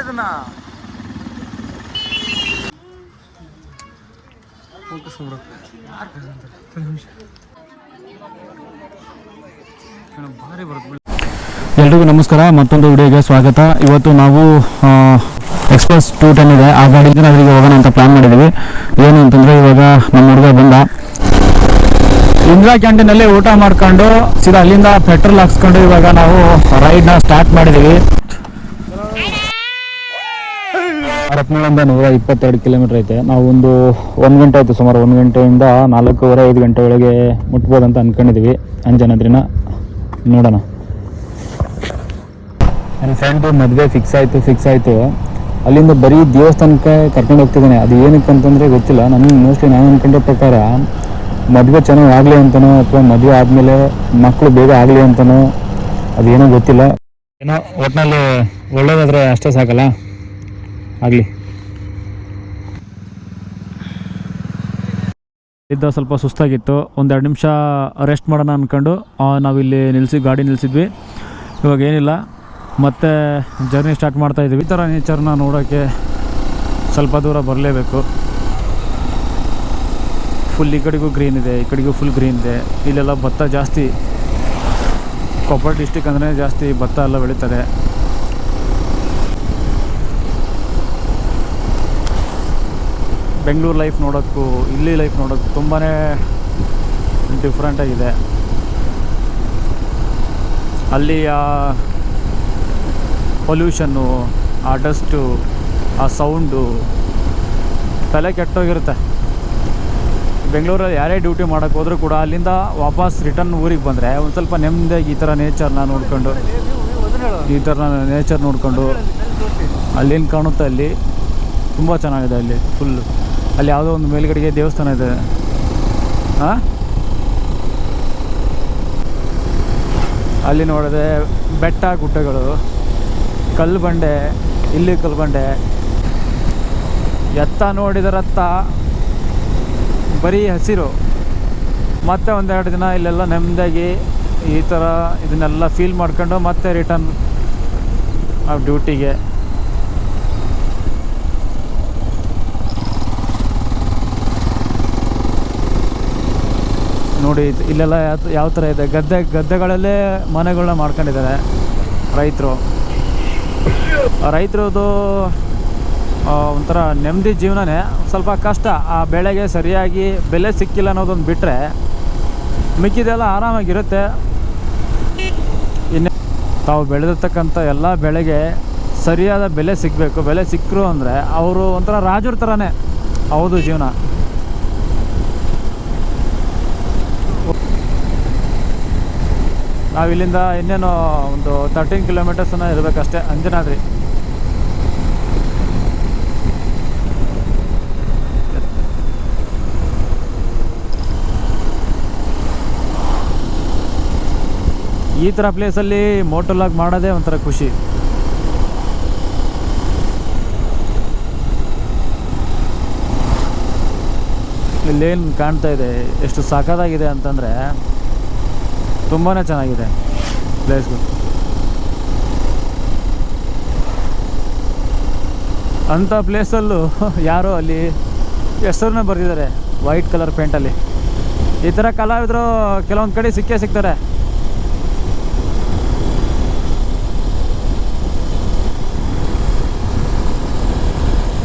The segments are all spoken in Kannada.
ಮಾಡಿದನ್ನ ಫೋಕಸ್ ಮಾಡು. ಭಾರಿ ಬರುತ್ತೆ. ಎಲ್ರಿಗೂ ನಮಸ್ಕಾರ, ಮತ್ತೊಂದು ವಿಡಿಯೋಗೆ ಸ್ವಾಗತ. ಇವತ್ತು ನಾವು ಎಕ್ಸ್ಪ್ರೆಸ್ 210 ಇದೆ, ಆ ಗಾಡಿಯಿಂದ ನಾವೀಗ ಹೋಗೋಣ ಅಂತ ಪ್ಲಾನ್ ಮಾಡಿದ್ದೀವಿ. ಏನು ಅಂತಂದರೆ, ಇವಾಗ ನಮ್ಮ ಹುಡುಗ ಬಂದ ಇಂದಿರಾ ಕ್ಯಾಂಟೀನಲ್ಲಿ ಊಟ ಮಾಡ್ಕೊಂಡು ಸೀದಾ ಅಲ್ಲಿಂದ ಪೆಟ್ರೋಲ್ ಹಾಕ್ಸ್ಕೊಂಡು ಇವಾಗ ನಾವು ರೈಡ್ನ ಸ್ಟಾರ್ಟ್ ಮಾಡಿದ್ದೀವಿ. ಹರಪನಹಳ್ಳಿಯಿಂದ 122 ಕಿಲೋಮೀಟರ್ ಐತೆ. ನಾವು ಒಂದು ಗಂಟೆ ಆಯಿತು, ಸುಮಾರು 1 ಗಂಟೆಯಿಂದ 4:15 ಗಂಟೆ ಒಳಗೆ ಮುಟ್ಬೋದಂತ ಅಂದ್ಕೊಂಡಿದ್ದೀವಿ. ಅಂಜನಾದ್ರಿನ ನೋಡೋಣ. ನನ್ನ ಫ್ರೆಂಡು ಮದುವೆ ಫಿಕ್ಸ್ ಆಯಿತು. ಅಲ್ಲಿಂದ ಬರೀ ದೇವಸ್ಥಾನಕ್ಕೆ ಕರ್ಕೊಂಡು ಹೋಗ್ತಿದ್ದಾನೆ. ಅದು ಏನಕ್ಕೆ ಅಂತಂದರೆ ಗೊತ್ತಿಲ್ಲ. ನಾನು ಅಂದ್ಕೊಂಡ ಪ್ರಕಾರ ಮದುವೆ ಚೆನ್ನಾಗಿ ಆಗಲಿ ಅಂತನೋ ಅಥವಾ ಮದುವೆ ಆದಮೇಲೆ ಮಕ್ಕಳು ಬೇಗ ಆಗಲಿ ಅಂತನೋ ಅದೇನೋ ಗೊತ್ತಿಲ್ಲ. ಏನೋ ಒಟ್ಟಿನಲ್ಲಿ ಒಳ್ಳೇದಾದರೆ ಅಷ್ಟೇ ಸಾಕಲ್ಲ, ಆಗಲಿ. ಇದ್ದ ಸ್ವಲ್ಪ ಸುಸ್ತಾಗಿತ್ತು, 1-2 ನಿಮಿಷ ರೆಸ್ಟ್ ಮಾಡೋಣ ಅಂದ್ಕೊಂಡು ನಾವಿಲ್ಲಿ ಗಾಡಿ ನಿಲ್ಲಿಸಿದ್ವಿ. ಇವಾಗ ಏನಿಲ್ಲ, ಮತ್ತೆ ಜರ್ನಿ ಸ್ಟಾರ್ಟ್ ಮಾಡ್ತಾಯಿದ್ವಿ. ಈ ಥರ ನೇಚರ್ನ ನೋಡೋಕ್ಕೆ ಸ್ವಲ್ಪ ದೂರ ಬರಲೇಬೇಕು. ಫುಲ್ ಈ ಕಡೆಗೂ ಗ್ರೀನ್ ಇದೆ, ಈ ಕಡೆಗೂ ಫುಲ್ ಗ್ರೀನ್ ಇದೆ. ಇಲ್ಲೆಲ್ಲ ಭತ್ತ ಜಾಸ್ತಿ, ಕೊಪ್ಪಳ ಡಿಸ್ಟಿಕ್ ಅಂದರೆ ಜಾಸ್ತಿ ಭತ್ತ ಎಲ್ಲ ಬೆಳೀತಾರೆ. ಬೆಂಗಳೂರು ಲೈಫ್ ನೋಡೋಕ್ಕೂ ಇಲ್ಲಿ ಲೈಫ್ ನೋಡೋಕ್ಕೂ ತುಂಬಾ ಡಿಫ್ರೆಂಟಾಗಿದೆ. ಅಲ್ಲಿ ಆ ಪೊಲ್ಯೂಷನ್ನು, ಆ ಡಸ್ಟು, ಆ ಸೌಂಡು ತಲೆ ಕೆಟ್ಟೋಗಿರುತ್ತೆ. ಬೆಂಗಳೂರಲ್ಲಿ ಯಾರೇ ಡ್ಯೂಟಿ ಮಾಡೋಕ್ಕೆ ಹೋದರೂ ಕೂಡ ಅಲ್ಲಿಂದ ವಾಪಸ್ ರಿಟರ್ನ್ ಊರಿಗೆ ಬಂದರೆ ಒಂದು ಸ್ವಲ್ಪ ನೆಮ್ಮದಿಯಾಗಿ ಈ ಥರ ನೇಚರ್ನ ನೋಡ್ಕೊಂಡು ಅಲ್ಲೇನು ಕಾಣುತ್ತೆ, ಅಲ್ಲಿ ತುಂಬ ಚೆನ್ನಾಗಿದೆ. ಅಲ್ಲಿ ಫುಲ್ಲು, ಅಲ್ಲಿ ಯಾವುದೋ ಒಂದು ಮೇಲ್ಗಡೆಗೆ ದೇವಸ್ಥಾನ ಇದೆ. ಅಲ್ಲಿ ನೋಡಿದ್ರೆ ಬೆಟ್ಟ ಗುಡ್ಡಗಳು, ಕಲ್ಲು ಬಂಡೆ, ಇಲ್ಲಿ ಕಲ್ಲು ಬಂಡೆ, ಎತ್ತ ನೋಡಿದರತ್ತ ಬರೀ ಹಸಿರು. ಮತ್ತೆ 1-2 ದಿನ ಇಲ್ಲೆಲ್ಲ ನೆಮ್ಮದಿಯಾಗಿ ಈ ಥರ ಇದನ್ನೆಲ್ಲ ಫೀಲ್ ಮಾಡ್ಕೊಂಡು ಮತ್ತೆ ರಿಟರ್ನ್ ಡ್ಯೂಟಿಗೆ. ನೋಡಿ ಇಲ್ಲೆಲ್ಲ ಯಾವ ಥರ ಇದೆ, ಗದ್ದೆಗಳಲ್ಲೇ ಮನೆಗಳನ್ನ ಮಾಡ್ಕೊಂಡಿದ್ದಾರೆ ರೈತರದು ಒಂಥರ ನೆಮ್ಮದಿ ಜೀವನನೇ. ಸ್ವಲ್ಪ ಕಷ್ಟ, ಆ ಬೆಳೆಗೆ ಸರಿಯಾಗಿ ಬೆಲೆ ಸಿಕ್ಕಿಲ್ಲ ಅನ್ನೋದೊಂದು ಬಿಟ್ಟರೆ ಮಿಕ್ಕಿದೆಲ್ಲ ಆರಾಮಾಗಿರುತ್ತೆ. ಇನ್ನು ತಾವು ಬೆಳೆದಿರ್ತಕ್ಕಂಥ ಎಲ್ಲ ಬೆಳೆಗೆ ಸರಿಯಾದ ಬೆಲೆ ಸಿಗಬೇಕು. ಬೆಲೆ ಸಿಕ್ಕರು ಅಂದರೆ ಅವರು ಒಂಥರ ರಾಜರ ಥರನೇ ಹೌದು ಜೀವನ. ನಾವಿಲ್ಲಿಂದ ಇನ್ನೇನು ಒಂದು 13 ಕಿಲೋಮೀಟರ್ಸನ್ನ ಇರಬೇಕಷ್ಟೇ ಅಂಜನಾದ್ರಿ. ಈ ಥರ ಪ್ಲೇಸಲ್ಲಿ ಮೋಟೋ ವ್ಲಾಗ್ ಮಾಡೋದೇ ಒಂಥರ ಖುಷಿ. ಇಲ್ಲೇನು ಕಾಣ್ತಾ ಇದೆ, ಎಷ್ಟು ಸಖತ್ತಾಗಿದೆ ಅಂತಂದರೆ ತುಂಬಾ ಚೆನ್ನಾಗಿದೆ ಪ್ಲೇಸ್ಗಳು. ಅಂಥ ಪ್ಲೇಸಲ್ಲೂ ಯಾರೋ ಅಲ್ಲಿ ಹೆಸರನ್ನ ಬರೆದಿದ್ದಾರೆ ವೈಟ್ ಕಲರ್ ಪೇಂಟಲ್ಲಿ. ಈ ಥರ ಕಲಾವಿದರು ಕೆಲವೊಂದು ಕಡೆ ಸಿಕ್ಕೇ ಸಿಗ್ತಾರೆ.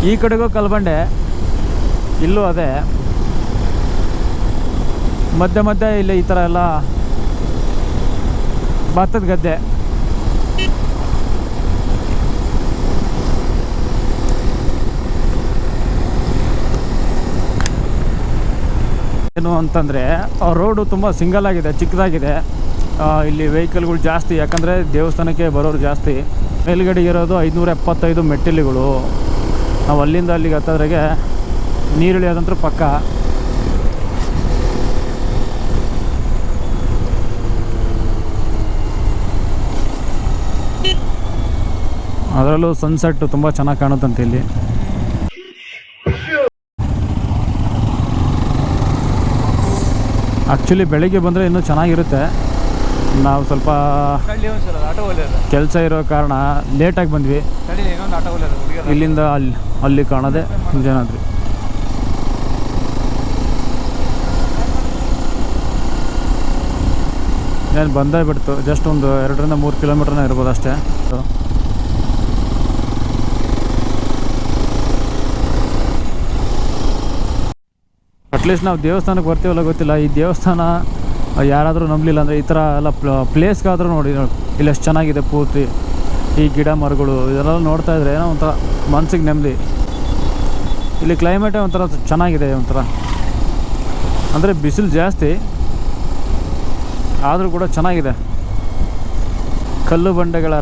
ಈ ಕಡೆಗೂ ಕಲ್ಬಂಡೆ, ಇಲ್ಲೂ ಅದೇ. ಮಧ್ಯೆ ಇಲ್ಲಿ ಈ ಥರ ಎಲ್ಲ ಭತ್ತದ ಗದ್ದೆ. ಏನು ಅಂತಂದರೆ ರೋಡು ತುಂಬ ಸಿಂಗಲ್ ಆಗಿದೆ, ಚಿಕ್ಕದಾಗಿದೆ. ಇಲ್ಲಿ ವೆಹಿಕಲ್ಗಳು ಜಾಸ್ತಿ, ಯಾಕಂದರೆ ದೇವಸ್ಥಾನಕ್ಕೆ ಬರೋರು ಜಾಸ್ತಿ. ಮೇಲ್ಗಡೆ ಇರೋದು 575 ಮೆಟ್ಟಿಲುಗಳು. ನಾವು ಅಲ್ಲಿಂದ ಅಲ್ಲಿಗೆ ಹತ್ತದ್ರಾಗೆ ನೀರಿಳಿಯೋದಂತೂ ಪಕ್ಕ. ಅದರಲ್ಲೂ ಸನ್ಸೆಟ್ ತುಂಬ ಚೆನ್ನಾಗಿ ಕಾಣುತ್ತಂತೆ ಇಲ್ಲಿ. ಆ್ಯಕ್ಚುಲಿ ಬೆಳಿಗ್ಗೆ ಬಂದರೆ ಇನ್ನೂ ಚೆನ್ನಾಗಿರುತ್ತೆ. ನಾವು ಸ್ವಲ್ಪ ಕೆಲಸ ಇರೋ ಕಾರಣ ಲೇಟಾಗಿ ಬಂದ್ವಿ. ಇಲ್ಲಿಂದ ಅಲ್ಲಿ ಕಾಣೋದೆ ಅಂಜನಾದ್ರಿ. ಏನು ಬಂದೇ ಬಿಡ್ತು, ಜಸ್ಟ್ ಒಂದು 2-3 ಕಿಲೋಮೀಟ್ರನ್ನ ಇರ್ಬೋದು ಅಷ್ಟೇ. ಅಟ್ಲೀಸ್ಟ್ ನಾವು ದೇವಸ್ಥಾನಕ್ಕೆ ಬರ್ತೀವಲ್ಲ ಗೊತ್ತಿಲ್ಲ, ಈ ದೇವಸ್ಥಾನ ಯಾರಾದರೂ ನಂಬಲಿಲ್ಲ ಅಂದರೆ ಈ ಥರ ಎಲ್ಲ ಪ್ಲೇಸ್ಗಾದರೂ ನೋಡಿ ಇಲ್ಲಿ ಎಷ್ಟು ಚೆನ್ನಾಗಿದೆ ಪೂರ್ತಿ. ಈ ಗಿಡ ಮರಗಳು ಇದೆಲ್ಲ ನೋಡ್ತಾ ಇದ್ರೆ ಏನೋ ಒಂಥರ ಮನಸ್ಸಿಗೆ ನೆಮ್ಮದಿ. ಇಲ್ಲಿ ಕ್ಲೈಮೇಟೇ ಒಂಥರ ಚೆನ್ನಾಗಿದೆ, ಒಂಥರ ಅಂದರೆ ಬಿಸಿಲು ಜಾಸ್ತಿ ಆದರೂ ಕೂಡ ಚೆನ್ನಾಗಿದೆ. ಕಲ್ಲು ಬಂಡೆಗಳ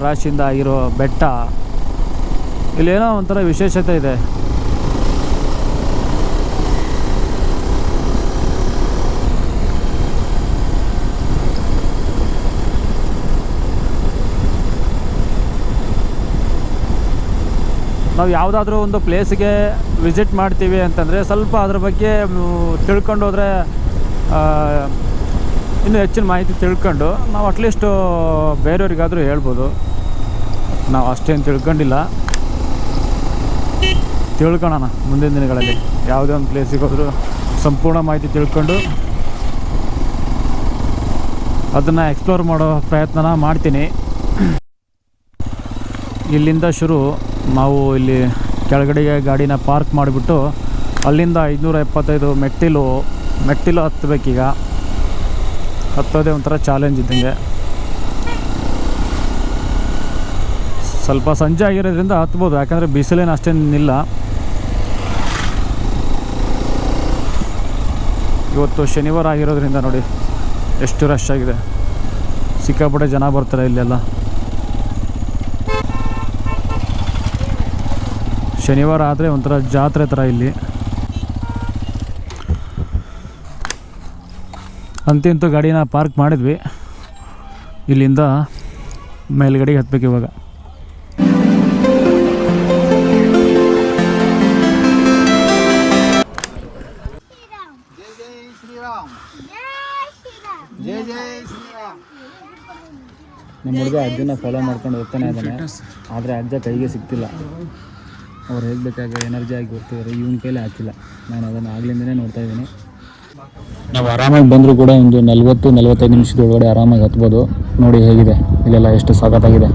ರಾಶಿಯಿಂದ ಆಗಿರೋ ಬೆಟ್ಟ, ಇಲ್ಲೇನೋ ಒಂಥರ ವಿಶೇಷತೆ ಇದೆ. ನಾವು ಯಾವುದಾದ್ರೂ ಒಂದು ಪ್ಲೇಸಿಗೆ ವಿಸಿಟ್ ಮಾಡ್ತೀವಿ ಅಂತಂದರೆ ಸ್ವಲ್ಪ ಅದ್ರ ಬಗ್ಗೆ ತಿಳ್ಕೊಂಡು ಹೋದರೆ ಇನ್ನೂ ಹೆಚ್ಚಿನ ಮಾಹಿತಿ ತಿಳ್ಕೊಂಡು ನಾವು ಅಟ್ಲೀಸ್ಟು ಬೇರೆಯವ್ರಿಗಾದರೂ ಹೇಳ್ಬೋದು. ನಾವು ಅಷ್ಟೇನು ತಿಳ್ಕೊಂಡಿಲ್ಲ, ತಿಳ್ಕೊಳ್ಳೋಣ ಮುಂದಿನ ದಿನಗಳಲ್ಲಿ. ಯಾವುದೇ ಒಂದು ಪ್ಲೇಸಿಗೆ ಹೋದರೂ ಸಂಪೂರ್ಣ ಮಾಹಿತಿ ತಿಳ್ಕೊಂಡು ಅದನ್ನು ಎಕ್ಸ್ಪ್ಲೋರ್ ಮಾಡೋ ಪ್ರಯತ್ನ ಮಾಡ್ತೀನಿ. ಇಲ್ಲಿಂದ ಶುರು ನಾವು ಇಲ್ಲಿ ಕೆಳಗಡೆಗೆ ಗಾಡಿನ ಪಾರ್ಕ್ ಮಾಡಿಬಿಟ್ಟು ಅಲ್ಲಿಂದ 575 ಮೆಟ್ಟಿಲು ಹತ್ತಬೇಕೀಗ. ಹತ್ತೋದೇ ಒಂಥರ ಚಾಲೆಂಜ್ ಇದ್ದಂಗೆ. ಸ್ವಲ್ಪ ಸಂಜೆ ಆಗಿರೋದ್ರಿಂದ ಹತ್ಬೋದು, ಯಾಕಂದರೆ ಬಿಸಿಲೇನು ಅಷ್ಟೇನಿಲ್ಲ. ಇವತ್ತು ಶನಿವಾರ ಆಗಿರೋದ್ರಿಂದ ನೋಡಿ ಎಷ್ಟು ರಶ್ ಆಗಿದೆ, ಸಿಕ್ಕಾಪಟ್ಟೆ ಜನ ಬರ್ತಾರೆ ಇಲ್ಲೆಲ್ಲ. ಶನಿವಾರ ಆದರೆ ಒಂಥರ ಜಾತ್ರೆ ಥರ ಇಲ್ಲಿ. ಅಂತೂ ಗಾಡಿನ ಪಾರ್ಕ್ ಮಾಡಿದ್ವಿ. ಇಲ್ಲಿಂದ ಮೇಲ್ಗಡೆಗೆ ಹತ್ಬೇಕು ಇವಾಗ. ನಮ್ಮ ಹುಡುಗ ಅಜ್ಜನ ಫಾಲೋ ಮಾಡ್ಕೊಂಡು ಹೋಗ್ತಾನೆ ಇದ್ದಾನೆ, ಆದರೆ ಅಜ್ಜ ಕೈಗೆ ಸಿಗ್ತಿಲ್ಲ. ಅವ್ರು ಹೇಗಬೇಕಾಗ ಎನರ್ಜಿ ಆಗಿ ಹೋಗ್ತಿದ್ದಾರೆ, ಇವನ ಕೈಲೇ ಹಾಕಿಲ್ಲ. ನಾನು ಅದನ್ನು ಆಗ್ಲಿಂದನೇ ನೋಡ್ತಾ ಇದ್ದೀನಿ. ನಾವು ಆರಾಮಾಗಿ ಬಂದರೂ ಕೂಡ ಒಂದು 40-45 ನಿಮಿಷದೊಳಗಡೆ ಆರಾಮಾಗಿ ಹತ್ಬೋದು. ನೋಡಿ ಹೇಗಿದೆ ಇಲ್ಲೆಲ್ಲ, ಎಷ್ಟು ಸಖತ್ತಾಗಿದೆ.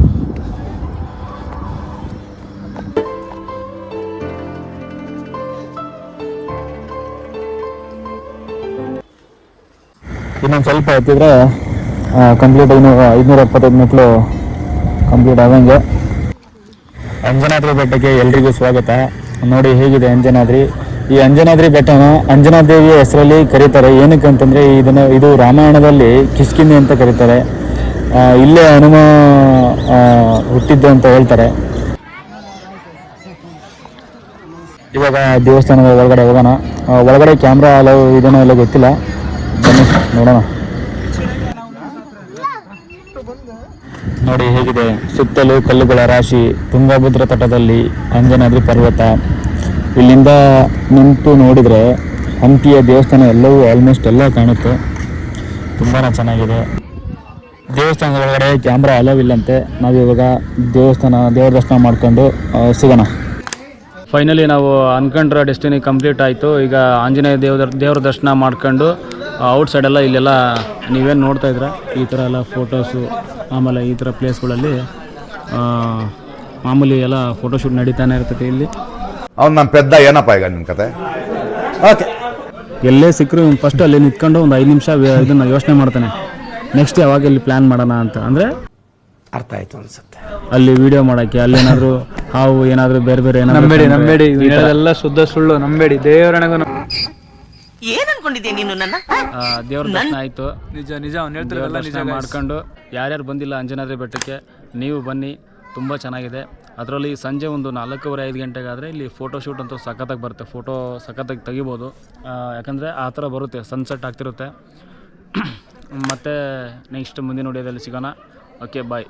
ಇನ್ನೊಂದು ಸ್ವಲ್ಪ ಹತ್ತಿದ್ರೆ ಕಂಪ್ಲೀಟ್ 575 ಮೆಟ್ಲು ಕಂಪ್ಲೀಟ್ ಆದಂಗೆ. ಅಂಜನಾದ್ರಿ ಬೆಟ್ಟಕ್ಕೆ ಎಲ್ರಿಗೂ ಸ್ವಾಗತ. ನೋಡಿ ಹೇಗಿದೆ ಅಂಜನಾದ್ರಿ. ಈ ಅಂಜನಾದ್ರಿ ಬೆಟ್ಟನ ಅಂಜನಾದೇವಿಯ ಹೆಸರಲ್ಲಿ ಕರೀತಾರೆ. ಏನಕ್ಕೆ ಅಂತಂದರೆ ಇದು ರಾಮಾಯಣದಲ್ಲಿ ಕಿಷ್ಕಿಂಧೆ ಅಂತ ಕರೀತಾರೆ. ಇಲ್ಲೇ ಹನುಮ ಹುಟ್ಟಿದ್ದು ಅಂತ ಹೇಳ್ತಾರೆ. ಇವಾಗ ದೇವಸ್ಥಾನದ ಒಳಗಡೆ ಹೋಗೋಣ. ಒಳಗಡೆ ಕ್ಯಾಮ್ರಾ ಅಲೋ ಇದನ್ನೋ ಎಲ್ಲ ಗೊತ್ತಿಲ್ಲ, ಬನ್ನಿ ನೋಡೋಣ. ನೋಡಿ ಹೇಗಿದೆ, ಸುತ್ತಲೂ ಕಲ್ಲುಗಳ ರಾಶಿ, ತುಂಗಭದ್ರಾ ತಟದಲ್ಲಿ ಅಂಜನಾದ್ರಿ ಪರ್ವತ. ಇಲ್ಲಿಂದ ನಿಂತು ನೋಡಿದರೆ ಹಂಪಿಯ ದೇವಸ್ಥಾನ ಎಲ್ಲವೂ ಆಲ್ಮೋಸ್ಟ್ ಎಲ್ಲ ಕಾಣುತ್ತೆ. ತುಂಬಾ ಚೆನ್ನಾಗಿದೆ. ದೇವಸ್ಥಾನದ ಒಳಗಡೆ ಕ್ಯಾಮ್ರಾ ಅಲೋವಿಲ್ಲಂತೆ. ನಾವಿವಾಗ ದೇವರ ದರ್ಶನ ಮಾಡ್ಕೊಂಡು ಸಿಗೋಣ. ಫೈನಲಿ ನಾವು ಅನ್ಕೊಂಡ್ರ ಡೆಸ್ಟಿನಿ ಕಂಪ್ಲೀಟ್ ಆಯಿತು. ಈಗ ಆಂಜನೇಯ ದೇವರ ದರ್ಶನ ಮಾಡ್ಕೊಂಡು ಔಟ್ಸೈಡೆಲ್ಲ ಇಲ್ಲೆಲ್ಲ ನೀವೇನು ನೋಡ್ತಾ ಇದ್ರೆ ಈ ಥರ ಎಲ್ಲ ಫೋಟೋಸು, ಆಮೇಲೆ ಈ ಥರ ಪ್ಲೇಸ್ಗಳಲ್ಲಿ ಮಾಮೂಲಿ ಎಲ್ಲ ಫೋಟೋಶೂಟ್ ನಡೀತಾನೆ ಇರ್ತೈತೆ ಇಲ್ಲಿ. ಅವ್ನು ನಮ್ಮ ಪೆದ್ದ ಏನಪ್ಪ ಈಗ ನಿಮ್ಮ ಕತೆ. ಓಕೆ, ಎಲ್ಲೇ ಸಿಕ್ಕರು ಫಸ್ಟ್ ಅಲ್ಲಿ ನಿಂತ್ಕೊಂಡು ಒಂದು 5 ನಿಮಿಷ ಇದನ್ನು ಯೋಚನೆ ಮಾಡ್ತಾನೆ, ನೆಕ್ಸ್ಟ್ ಯಾವಾಗ ಇಲ್ಲಿ ಪ್ಲ್ಯಾನ್ ಮಾಡೋಣ ಅಂತ. ಅಂದರೆ ಅರ್ಥ ಆಯ್ತು ಅನ್ಸುತ್ತೆ. ಅಲ್ಲಿ ವಿಡಿಯೋ ಮಾಡೋಕ್ಕೆ, ಅಲ್ಲೇನಾದರೂ ಹಾವು ಏನಾದರೂ ಬೇರೆ ನಂಬೇಡಿ ಎಲ್ಲ ಶುದ್ಧ ಸುಳ್ಳು, ನಂಬೇಡಿ. ದೇವರಣಗೂ ಏನ್ ಅನ್ಕೊಂಡಿದ್ದೀನಿ ನೀನು ನನ್ನ? ದೇವ್ರ ದರ್ಶನ ಆಯಿತು. ನಿಜ ಅವ್ನು ಹೇಳ್ತಿರೋದೆಲ್ಲ ನಿಜ. ಮಾಡ್ಕೊಂಡು ಯಾರ್ಯಾರು ಬಂದಿಲ್ಲ ಅಂಜನಾದ್ರಿ ಬೆಟ್ಟಕ್ಕೆ ನೀವು ಬನ್ನಿ, ತುಂಬ ಚೆನ್ನಾಗಿದೆ. ಅದರಲ್ಲಿ ಸಂಜೆ ಒಂದು 4:30-5 ಗಂಟೆಗಾದರೆ ಇಲ್ಲಿ ಫೋಟೋಶೂಟ್ ಅಂತೂ ಸಖತ್ತಾಗಿ ಬರುತ್ತೆ. ಫೋಟೋ ಸಖತ್ತಾಗಿ ತೆಗಿಬೋದು, ಯಾಕಂದರೆ ಆ ಥರ ಬರುತ್ತೆ, ಸನ್ಸೆಟ್ ಆಗ್ತಿರುತ್ತೆ. ಮತ್ತು ನೆಕ್ಸ್ಟ್ ಮುಂದಿನ ವಿಡಿಯೋದಲ್ಲಿ ಸಿಗೋಣ. ಓಕೆ, ಬಾಯ್.